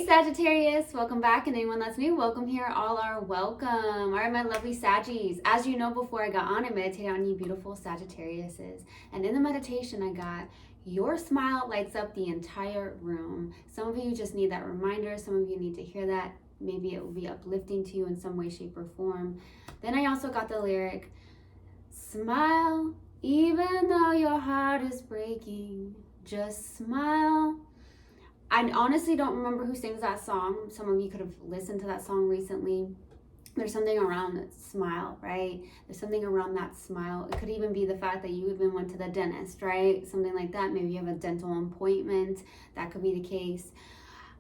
Hey Sagittarius, welcome back, and anyone that's new, welcome here. All are welcome. All right, my lovely Saggies. As you know, before I got on, I meditated on you beautiful Sagittariuses. And in the meditation, I got your smile lights up the entire room. Some of you just need that reminder. Some of you need to hear that. Maybe it will be uplifting to you in some way, shape, or form. Then I also got the lyric, smile, even though your heart is breaking, just smile. I honestly don't remember who sings that song. Some of you could have listened to that song recently. There's something around that smile, right? There's something around that smile. It could even be the fact that you even went to the dentist, right? Something like that. Maybe you have a dental appointment. That could be the case.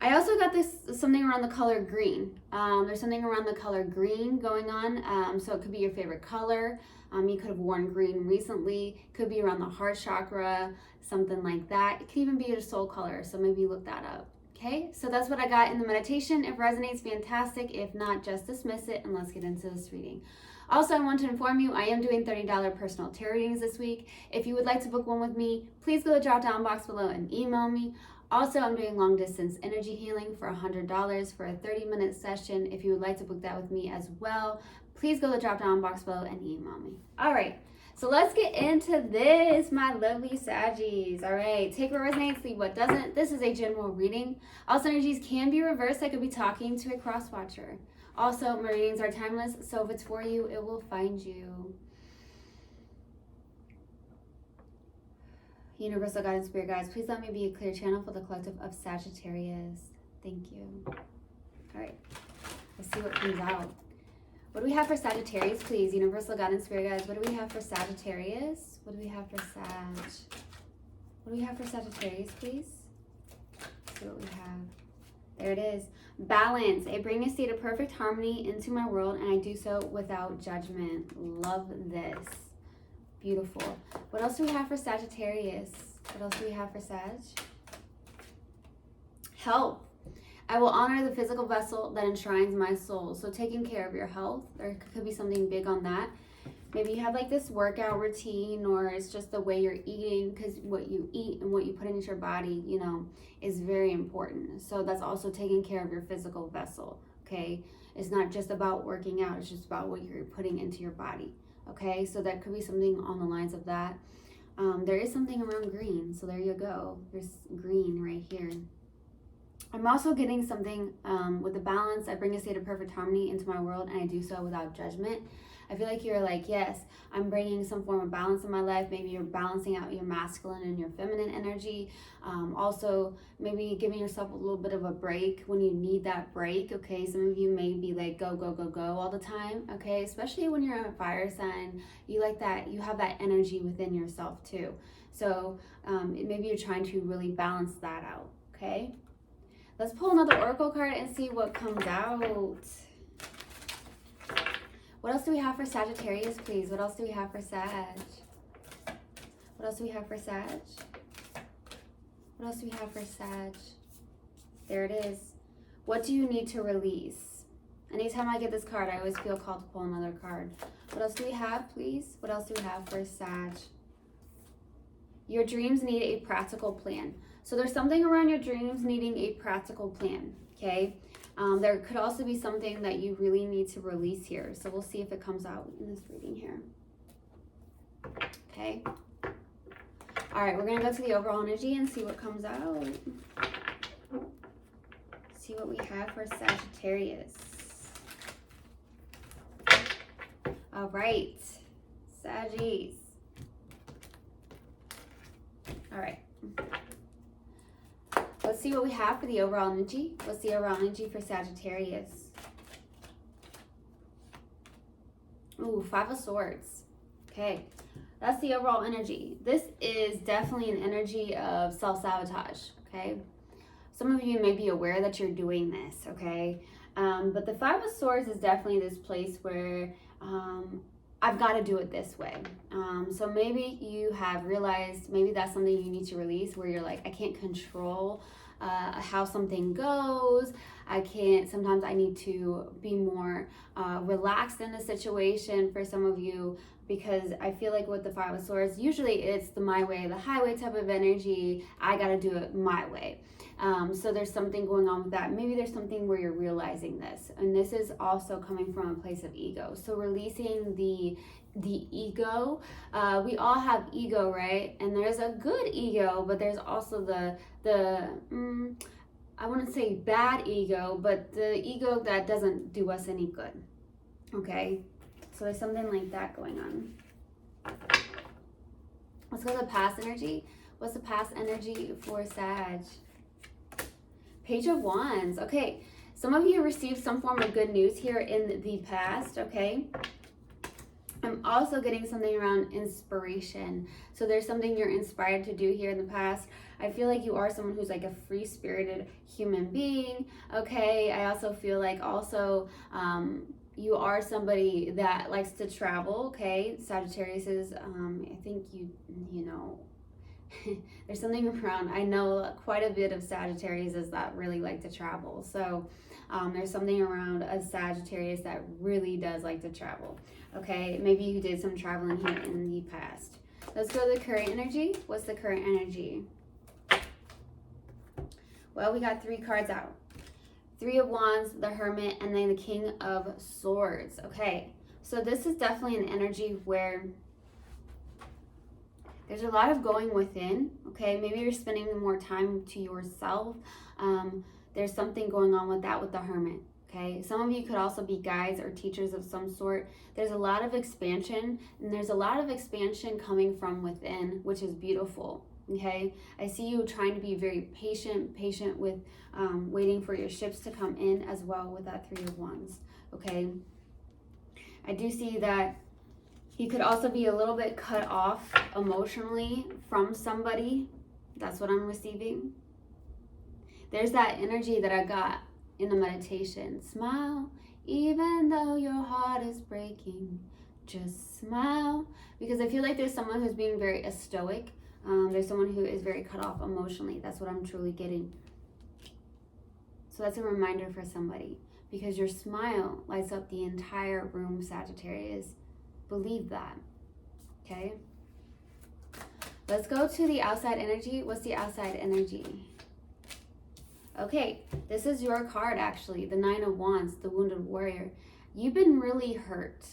I also got something around the color green. There's something around the color green going on. So it could be your favorite color. You could have worn green recently. Could be around the heart chakra, something like that. It could even be your soul color. So maybe look that up. Okay, so that's what I got in the meditation. If it resonates, fantastic. If not, just dismiss it and let's get into this reading. Also, I want to inform you, I am doing $30 personal tarot readings this week. If you would like to book one with me, please go to the drop down box below and email me. Also, I'm doing long distance energy healing for $100 for a 30-minute session. If you would like to book that with me as well, please go to the drop down box below and email me. All right, so let's get into this, my lovely Saggies. All right, take what resonates, leave what doesn't. This is a general reading. Also, energies can be reversed. I could be talking to a cross watcher. Also, my readings are timeless, so if it's for you, it will find you. Universal guidance, spirit guides, please let me be a clear channel for the collective of Sagittarius. Thank you. All right, let's see what comes out. What do we have for Sagittarius, please? Universal guidance, spirit guides, what do we have for Sagittarius? What do we have for Sag? What do we have for Sagittarius, please? Let's see what we have. There it is. Balance. I bring a state of perfect harmony into my world, and I do so without judgment. Love this. Beautiful. What else do we have for Sagittarius? What else do we have for Sag? Health. I will honor the physical vessel that enshrines my soul. So taking care of your health. There could be something big on that. Maybe you have like this workout routine, or it's just the way you're eating, because what you eat and what you put into your body, you know, is very important. So that's also taking care of your physical vessel, okay? It's not just about working out. It's just about what you're putting into your body. Okay, so that could be something on the lines of that. There is something around green, so there you go. There's green right here. I'm also getting something with the balance. I bring a state of perfect harmony into my world, and I do so without judgment. I feel like you're like, yes, I'm bringing some form of balance in my life. Maybe you're balancing out your masculine and your feminine energy. Also, maybe giving yourself a little bit of a break when you need that break, okay? Some of you may be like, go, go, go, go all the time, okay? Especially when you're a fire sign, you like that, you have that energy within yourself too. So maybe you're trying to really balance that out, okay? Let's pull another oracle card and see what comes out. What else do we have for Sagittarius, please? What else do we have for Sag? What else do we have for Sag? What else do we have for Sag? There it is. What do you need to release? Anytime I get this card, I always feel called to pull another card. What else do we have, please? What else do we have for Sag? Your dreams need a practical plan. So there's something around your dreams needing a practical plan, okay? There could also be something that you really need to release here. So we'll see if it comes out in this reading here. Okay. All right, we're going to go to the overall energy and see what comes out. See what we have for Sagittarius. All right, Saggies. All right. Let's see what we have for the overall energy. What's the overall energy for Sagittarius? Ooh, Five of Swords. Okay, that's the overall energy. This is definitely an energy of self-sabotage, okay? Some of you may be aware that you're doing this, okay? But the Five of Swords is definitely this place where I've got to do it this way. So maybe you have realized maybe that's something you need to release, where you're like, I can't control how something goes. Sometimes I need to be more relaxed in the situation for some of you, because I feel like with the Five of Swords, usually it's the my way, the highway type of energy. I got to do it my way. So there's something going on with that. Maybe there's something where you're realizing this, and this is also coming from a place of ego. So releasing the ego. We all have ego, right? And there's a good ego, but there's also the I wouldn't say bad ego, but the ego that doesn't do us any good. Okay, so there's something like that going on. Let's go to the past energy. What's the past energy for Sag? Page of Wands. Okay, some of you received some form of good news here in the past, okay? I'm also getting something around inspiration. So there's something you're inspired to do here in the past. I feel like you are someone who's like a free-spirited human being, okay? I also feel like you are somebody that likes to travel, okay? Sagittarius is, I think you know, there's something around, I know quite a bit of Sagittarius that really like to travel. So there's something around a Sagittarius that really does like to travel, okay? Maybe you did some traveling here in the past. Let's go to the current energy. What's the current energy? Well, we got 3 cards out. 3 of Wands, the Hermit, and then the King of Swords. Okay, so this is definitely an energy where there's a lot of going within, okay? Maybe you're spending more time to yourself. There's something going on with that with the Hermit, okay? Some of you could also be guides or teachers of some sort. There's a lot of expansion, and there's a lot of expansion coming from within, which is beautiful. Okay, I see you trying to be very patient with waiting for your ships to come in as well with that 3 of Wands. Okay, I do see that you could also be a little bit cut off emotionally from somebody. That's what I'm receiving. There's that energy that I got in the meditation. Smile, even though your heart is breaking. Just smile, because I feel like there's someone who's being very stoic. There's someone who is very cut off emotionally. That's what I'm truly getting. So that's a reminder for somebody, because your smile lights up the entire room, Sagittarius. Believe that, okay? Let's go to the outside energy. What's the outside energy? Okay, this is your card actually, the 9 of Wands, the Wounded Warrior. You've been really hurt.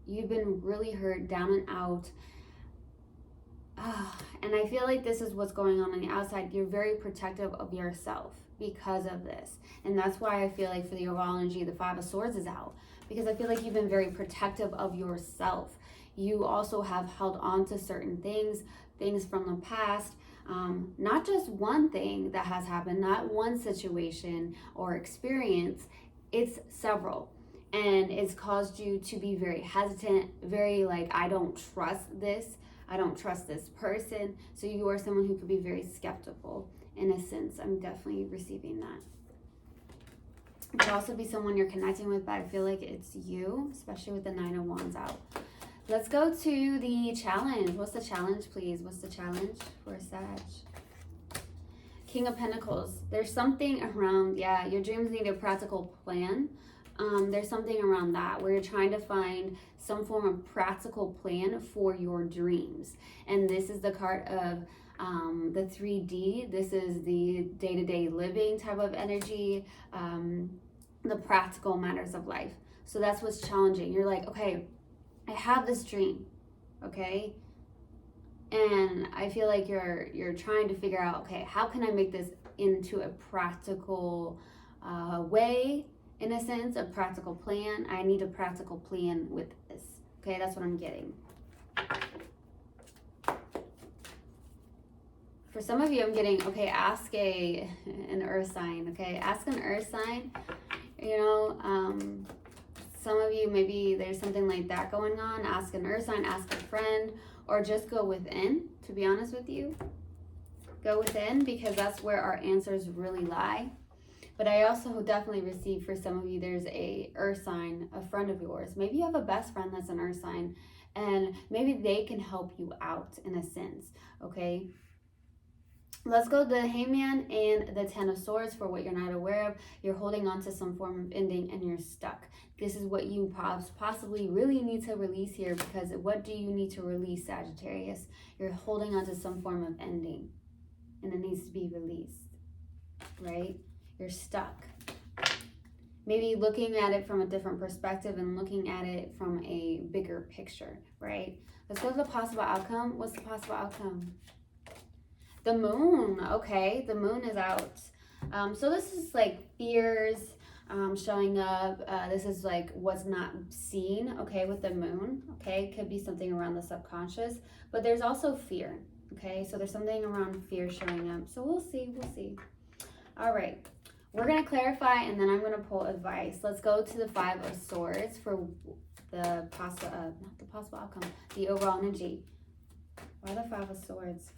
You've been really hurt, down and out. And I feel like this is what's going on the outside. You're very protective of yourself because of this. And that's why I feel like for the overall energy, the 5 of Swords is out. Because I feel like you've been very protective of yourself. You also have held on to certain things from the past. Not just one thing that has happened, not one situation or experience. It's several. And it's caused you to be very hesitant, very like, I don't trust this. I don't trust this person. So you are someone who could be very skeptical in a sense. I'm definitely receiving that. It could also be someone you're connecting with, but I feel like it's you, especially with the 9 of Wands out. Let's go to the challenge. What's the challenge, please? What's the challenge for Sag? King of Pentacles. There's something around, yeah, your dreams need a practical plan. There's something around that where you're trying to find some form of practical plan for your dreams. And this is the card of the 3D. This is the day-to-day living type of energy, the practical matters of life. So that's what's challenging. You're like, okay, I have this dream, okay? And I feel like you're trying to figure out, okay, how can I make this into a practical way? In a sense, a practical plan. I need a practical plan with this. Okay, that's what I'm getting. For some of you, I'm getting, okay, ask an earth sign, okay? Ask an earth sign. You know, some of you, maybe there's something like that going on. Ask an earth sign, ask a friend, or just go within, to be honest with you. Go within, because that's where our answers really lie. But I also definitely receive for some of you, there's a earth sign, a friend of yours. Maybe you have a best friend that's an earth sign, and maybe they can help you out in a sense, okay? Let's go the Hangman and the 10 of Swords for what you're not aware of. You're holding on to some form of ending and you're stuck. This is what you possibly really need to release here, because what do you need to release, Sagittarius? You're holding on to some form of ending and it needs to be released. right? You're stuck. Maybe looking at it from a different perspective and looking at it from a bigger picture, right? Let's go to the possible outcome. What's the possible outcome? The moon. Okay, the moon is out. So this is like fears showing up. This is like what's not seen, okay, with the moon. Okay, could be something around the subconscious, but there's also fear. Okay, so there's something around fear showing up. So we'll see. All right. We're going to clarify, and then I'm going to pull advice. Let's go to the Five of Swords for the possible, not the possible outcome, the overall energy. Why the Five of Swords?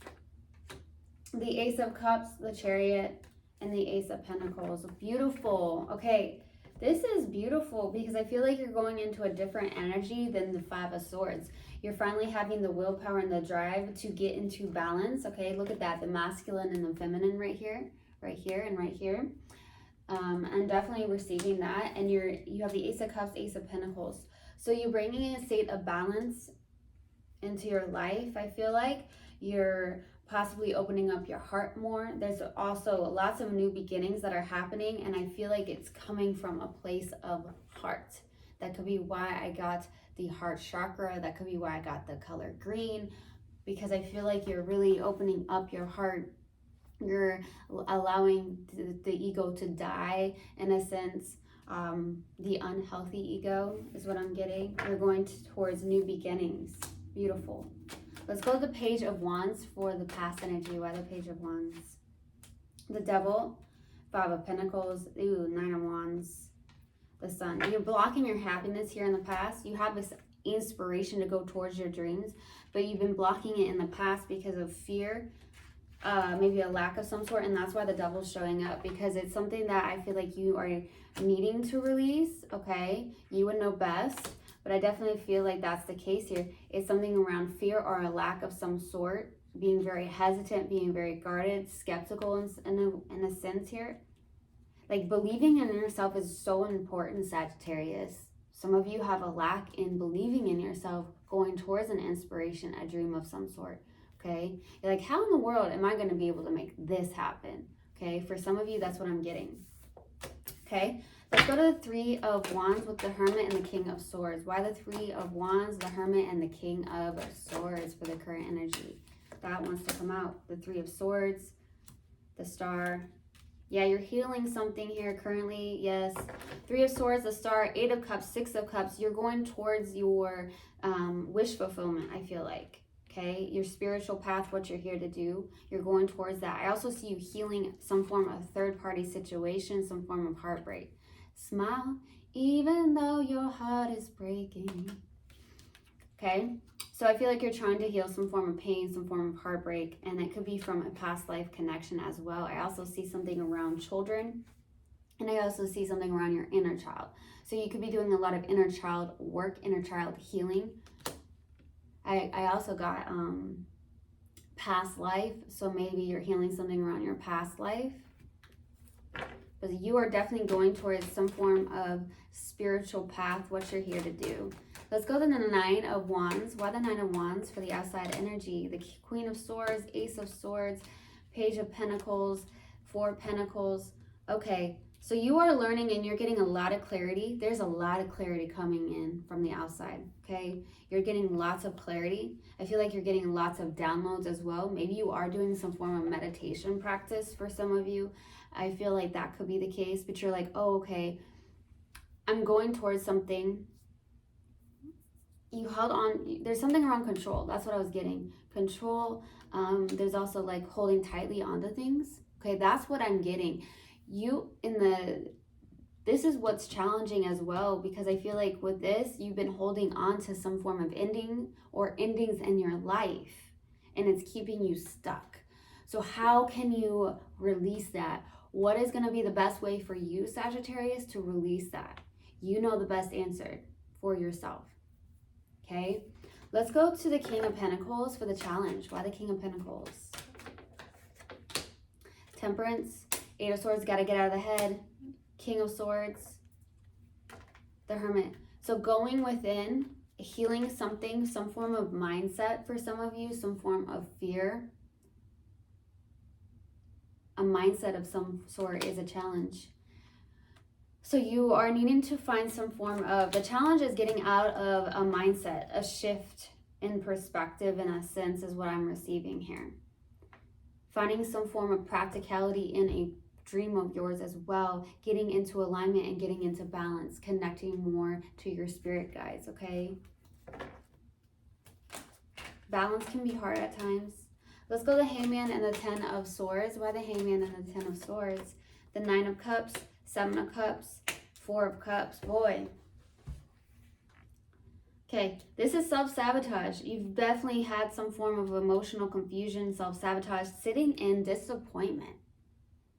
The Ace of Cups, the Chariot, and the Ace of Pentacles. Beautiful. Okay, this is beautiful because I feel like you're going into a different energy than the Five of Swords. You're finally having the willpower and the drive to get into balance. Okay, look at that, the masculine and the feminine right here, and right here. And definitely receiving that. And you have the Ace of Cups, Ace of Pentacles. So you're bringing a state of balance into your life. I feel like you're possibly opening up your heart more. There's also lots of new beginnings that are happening, and I feel like it's coming from a place of heart. That could be why I got the heart chakra. That could be why I got the color green, because I feel like you're really opening up your heart. You're allowing the ego to die, in a sense. The unhealthy ego is what I'm getting. You're going towards new beginnings. Beautiful. Let's go to the Page of Wands for the past energy. Why the Page of Wands? The Devil, Five of Pentacles, ooh, Nine of Wands, the Sun. You're blocking your happiness here in the past. You have this inspiration to go towards your dreams, but you've been blocking it in the past because of fear, maybe a lack of some sort, and that's why the Devil's showing up, because it's something that I feel like you are needing to release, okay? You would know best. But I definitely feel like that's the case here. It's something around fear or a lack of some sort, being very hesitant, being very guarded, skeptical in a sense here. Like believing in yourself is so important, Sagittarius. Some of you have a lack in believing in yourself, going towards an inspiration, a dream of some sort, okay? You're like, how in the world am I going to be able to make this happen, okay? For some of you, that's what I'm getting, okay? Let's go to the Three of Wands with the Hermit and the King of Swords. Why the Three of Wands, the Hermit, and the King of Swords for the current energy? That wants to come out. The Three of Swords, the Star. Yeah, you're healing something here currently. Yes. Three of Swords, the Star, Eight of Cups, Six of Cups. You're going towards your wish fulfillment, I feel like. Okay, your spiritual path, what you're here to do, you're going towards that. I also see you healing some form of third-party situation, some form of heartbreak. Smile, even though your heart is breaking. Okay, so I feel like you're trying to heal some form of pain, some form of heartbreak, and it could be from a past life connection as well. I also see something around children, and I also see something around your inner child. So you could be doing a lot of inner child work, inner child healing. I also got past life, so maybe you're healing something around your past life. But you are definitely going towards some form of spiritual path, what you're here to do. Let's go to the Nine of Wands. Why the Nine of Wands for the outside energy? The Queen of Swords, Ace of Swords, Page of Pentacles, Four of Pentacles. Okay, so you are learning and you're getting a lot of clarity. There's a lot of clarity coming in from the outside, okay? You're getting lots of clarity. I feel like you're getting lots of downloads as well. Maybe you are doing some form of meditation practice for some of you. I feel like that could be the case, but you're like, oh, okay, I'm going towards something. You held on. There's something around control. That's what I was getting. Control. There's also like holding tightly onto things. Okay, that's what I'm getting. This is what's challenging as well, because I feel like with this, you've been holding on to some form of ending or endings in your life, and it's keeping you stuck. So how can you release that? What is going to be the best way for you, Sagittarius, to release that? You know the best answer for yourself. Okay, let's go to the King of Pentacles for the challenge. Why the King of Pentacles? Temperance, Eight of Swords, got to get out of the head. King of Swords, the Hermit. So going within, healing something, some form of mindset for some of you, some form of fear. a mindset of some sort is a challenge. So you are needing to find some form of, the challenge is getting out of a mindset, a shift in perspective in a sense is what I'm receiving here. Finding some form of practicality in a dream of yours as well, getting into alignment and getting into balance, connecting more to your spirit guides, okay? Balance can be hard at times. Let's go the Hangman and the 10 of Swords. Why the Hangman and the 10 of Swords? The 9 of Cups, 7 of Cups, 4 of Cups. Boy. Okay, this is self-sabotage. You've definitely had some form of emotional confusion, self-sabotage, sitting in disappointment.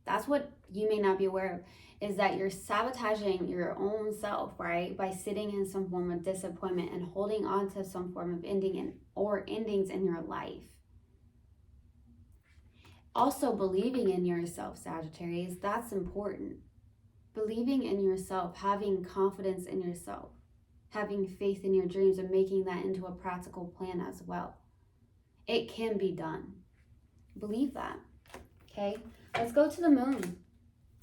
That's what you may not be aware of, is that you're sabotaging your own self, right? By sitting in some form of disappointment and holding on to some form of endings in your life. Also, believing in yourself, Sagittarius, that's important. Believing in yourself, having confidence in yourself, having faith in your dreams, and making that into a practical plan as well. It can be done. Believe that, okay? Let's go to the Moon.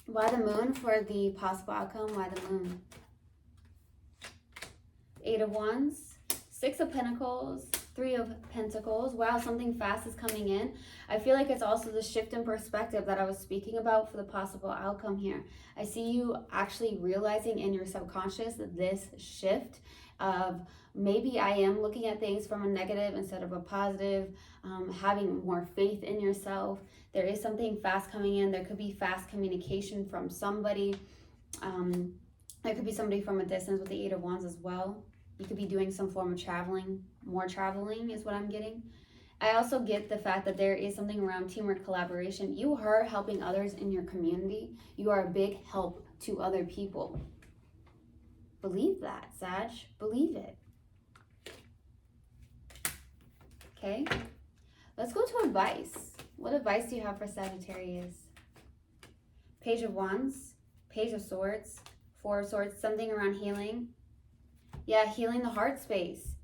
Why the Moon for the possible outcome? Why the Moon? 8 of Wands, 6 of Pentacles, 3 of Pentacles. Wow, something fast is coming in. I feel like it's also the shift in perspective that I was speaking about for the possible outcome here. I see you actually realizing in your subconscious that this shift of maybe I am looking at things from a negative instead of a positive, having more faith in yourself. There is something fast coming in. There could be fast communication from somebody. There could be somebody from a distance with the 8 of Wands as well. You could be doing some form of traveling. More traveling is what I'm getting. I also get the fact that there is something around teamwork, collaboration. You are helping others in your community. You are a big help to other people. Believe that, Sag. Believe it. Okay. Let's go to advice. What advice do you have for Sagittarius? Page of Wands, Page of Swords, 4 of Swords, something around healing. Yeah, healing the heart space.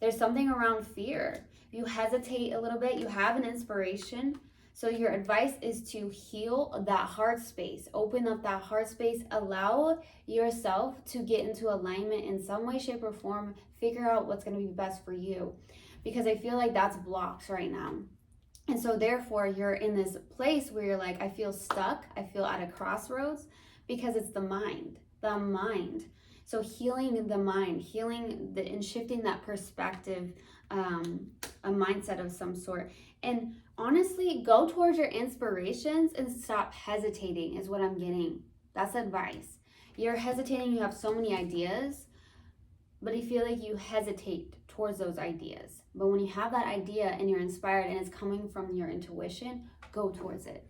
There's something around fear. You hesitate a little bit. You have an inspiration. So your advice is to heal that heart space. Open up that heart space. Allow yourself to get into alignment in some way, shape, or form. Figure out what's going to be best for you. Because I feel like that's blocked right now. And so therefore, you're in this place where you're like, I feel stuck. I feel at a crossroads because it's the mind. The mind. So healing the mind, and shifting that perspective, a mindset of some sort. And honestly, go towards your inspirations and stop hesitating is what I'm getting. That's advice. You're hesitating, you have so many ideas, but I feel like you hesitate towards those ideas. But when you have that idea and you're inspired and it's coming from your intuition, go towards it.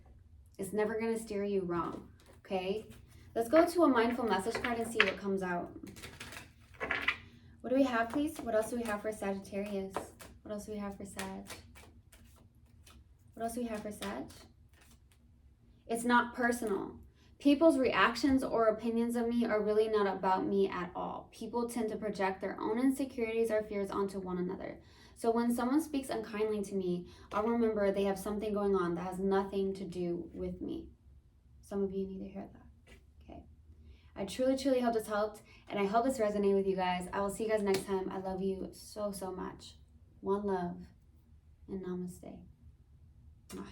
It's never going to steer you wrong, okay? Let's go to a mindful message card and see what comes out. What do we have, please? What else do we have for Sagittarius? What else do we have for Sag? What else do we have for Sag? It's not personal. People's reactions or opinions of me are really not about me at all. People tend to project their own insecurities or fears onto one another. So when someone speaks unkindly to me, I'll remember they have something going on that has nothing to do with me. Some of you need to hear that. I truly, truly hope this helped, and I hope this resonated with you guys. I will see you guys next time. I love you so, so much. One love, and namaste. Mwah.